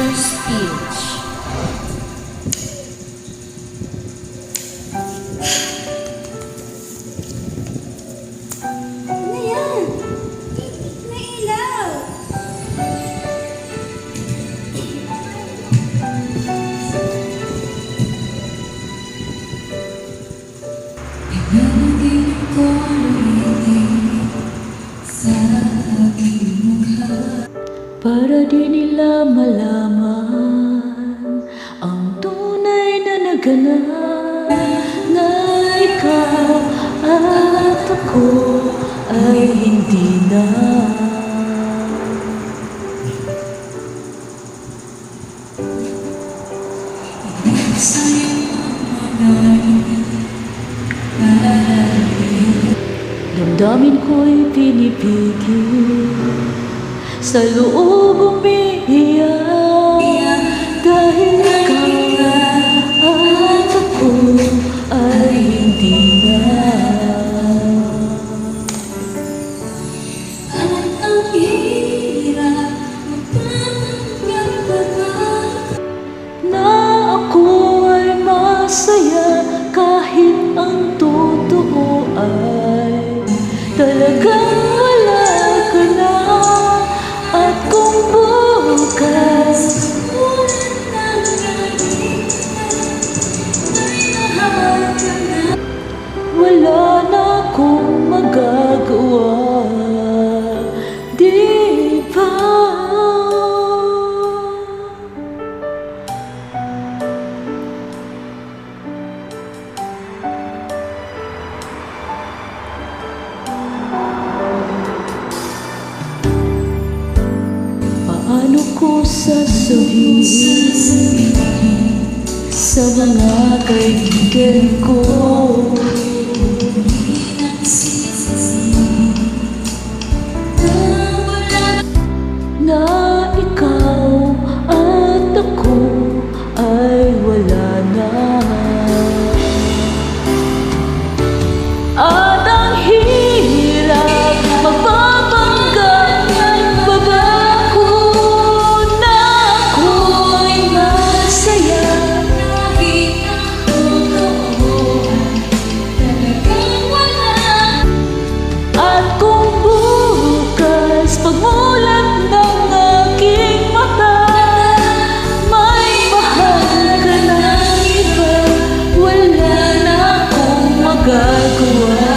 your speech. Ano yan? Nailaw! Ibabalik ko ulitin sa aking mukha para di nila malaman ang tunay na naganap, na ikaw at ako ay hindi na. Sa'yo ang mga damdamin ko'y pinipigil, sa loob umiiyak, dahil ikaw at ako ay hindi na. At ang hirap magpapanggap na ako ay masaya, kahit ang totoo ay talagang wala ka na. At kung bukas ulan ng galing ay mahal ka na, wala na akong magagawa, di ba? Paano ko sasabihin sa mga kaibigan ko na ikaw at ako ay wala na? At ang hirap magpapanggap, babako na ako'y masaya, kahit ang totoo talagang wala. At kung bukas pagmulat ng aking mata, may mahal ka ng iba, wala na akong magagawa.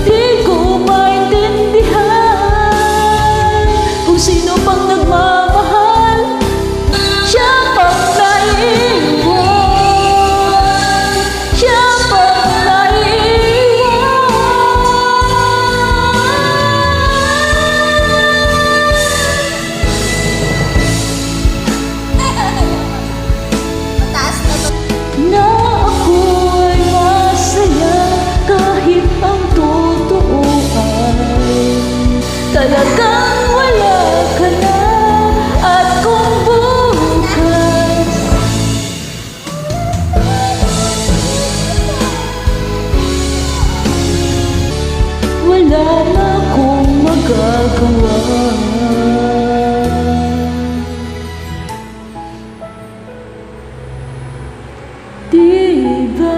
Di ko maintindihan kung sino pang nagmamahal, siya pang naiiwan, siya pang naiiwan. Taas na to. Na ako ay masaya, kahit ang totoo ay talagang wala ka na. At kung bukas wala na akong magagawa, diba?